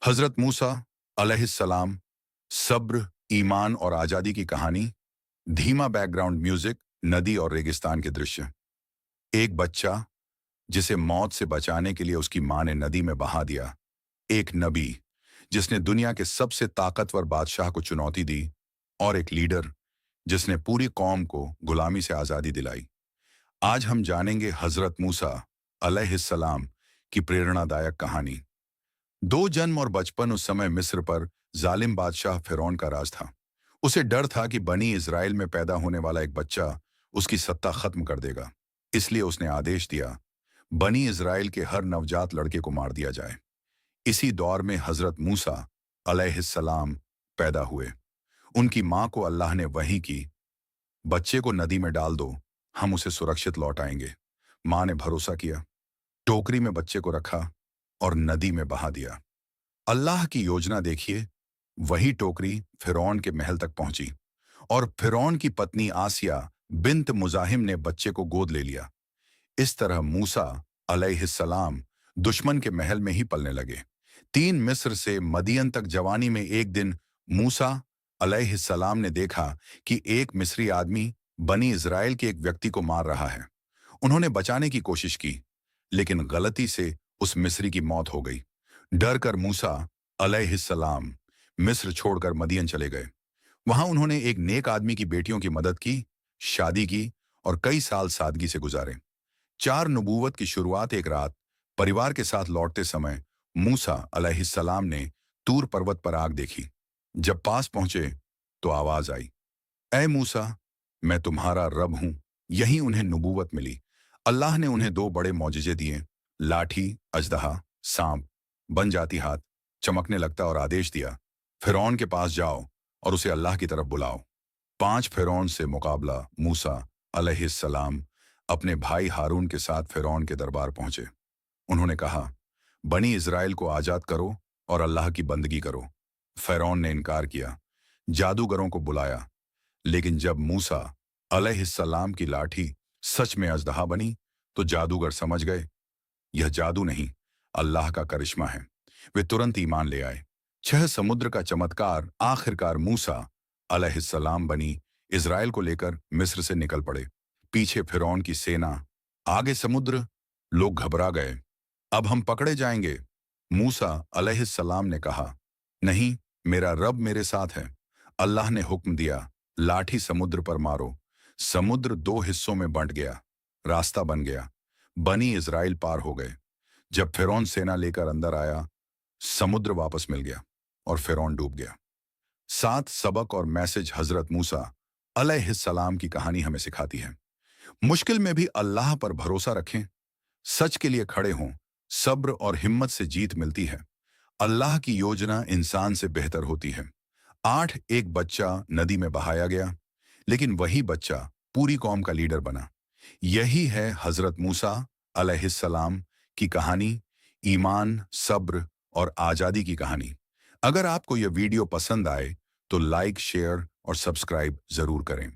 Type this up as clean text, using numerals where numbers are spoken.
हजरत मूसा अलैहिस्सलाम, सब्र, ईमान और आजादी की कहानी। धीमा बैकग्राउंड म्यूजिक, नदी और रेगिस्तान के दृश्य। एक बच्चा जिसे मौत से बचाने के लिए उसकी मां ने नदी में बहा दिया। एक नबी जिसने दुनिया के सबसे ताकतवर बादशाह को चुनौती दी। और एक लीडर जिसने पूरी कौम को गुलामी से आजादी दिलाई। आज हम जानेंगे हजरत मूसा अलैहिस्सलाम की प्रेरणादायक कहानी। दो जन्म और बचपन। उस समय मिस्र पर जालिम बादशाह फिरौन का राज था। उसे डर था कि बनी इजराइल में पैदा होने वाला एक बच्चा उसकी सत्ता खत्म कर देगा। इसलिए उसने आदेश दिया, बनी इजराइल के हर नवजात लड़के को मार दिया जाए। इसी दौर में हजरत मूसा अलैहिस्सलाम पैदा हुए। उनकी मां को अल्लाह ने वही की, बच्चे को नदी में डाल दो, हम उसे सुरक्षित लौटाएंगे। मां ने भरोसा किया, टोकरी में बच्चे को रखा और नदी में बहा दिया। अल्लाह की योजना देखिए, वही टोकरी फिरौन के महल तक पहुंची और फिरौन की पत्नी आसिया बिन्त मुजाहिम ने बच्चे को गोद ले लिया। इस तरह मूसा अलैहिस्सलाम दुश्मन के महल में ही पलने लगे। 3 मिस्र से मदियन तक जवानी में एक दिन मूसा अलैहिस्सलाम ने देखा कि एक मिस्री आदमी बनी इजराइल के एक व्यक्ति को मार रहा है। उन्होंने बचाने की कोशिश की, लेकिन गलती से उस मिस्री की मौत हो गई। डर कर मूसा अलैहिस्सलाम मिस्र छोड़कर मदियन चले गए। वहां उन्होंने एक नेक आदमी की बेटियों की मदद की, शादी की और कई साल सादगी से गुजारे। 4 नबूवत की शुरुआत। एक रात परिवार के साथ लौटते समय मूसा अलैहिस्सलाम ने तूर पर्वत पर आग देखी। जब पास पहुंचे तो आवाज आई, ऐ मूसा, मैं तुम्हारा रब हूं। यही उन्हें नबूवत मिली। अल्लाह ने उन्हें 2 बड़े मौजिजे दिए, लाठी अजदहा, सांप बन जाती हाथ चमकने लगता और आदेश दिया, फिरौन के पास जाओ और उसे अल्लाह की तरफ बुलाओ। 5 फिरौन से मुकाबला। मूसा अलैहिस्सलाम अपने भाई हारून के साथ फिरौन के दरबार पहुंचे। उन्होंने कहा, बनी इजराइल को आजाद करो और अल्लाह की बंदगी करो। फिरौन ने इनकार किया, जादूगरों को बुलाया। लेकिन जब मूसा अलैहिस्सलाम की लाठी सच में अजदहा बनी तो जादूगर समझ गए, यह जादू नहीं, अल्लाह का करिश्मा है। वे तुरंत ईमान ले आए। 6 समुद्र का चमत्कार। आखिरकार मूसा अलैहिस्सलाम बनी इजराइल को लेकर मिस्र से निकल पड़े। पीछे फिरौन की सेना, आगे समुद्र। लोग घबरा गए, अब हम पकड़े जाएंगे। मूसा अलैहिस्सलाम ने कहा, नहीं, मेरा रब मेरे साथ है। अल्लाह ने हुक्म दिया, लाठी समुद्र पर मारो। समुद्र 2 हिस्सों में बंट गया, रास्ता बन गया। बनी इजराइल पार हो गए। जब फिरौन सेना लेकर अंदर आया, समुद्र वापस मिल गया और फिरौन डूब गया। 7 सबक और मैसेज हजरत मूसा अलैहिस्सलाम की कहानी हमें सिखाती है, मुश्किल में भी अल्लाह पर भरोसा रखें, सच के लिए खड़े हों। सब्र और हिम्मत से जीत मिलती है। अल्लाह की योजना इंसान से बेहतर होती है। 8 एक बच्चा नदी में बहाया गया, लेकिन वही बच्चा पूरी कौम का लीडर बना। यही है हजरत मूसा अलैहिस्सलाम की कहानी, ईमान, सब्र और आजादी की कहानी। अगर आपको यह वीडियो पसंद आए तो लाइक, शेयर और सब्सक्राइब जरूर करें।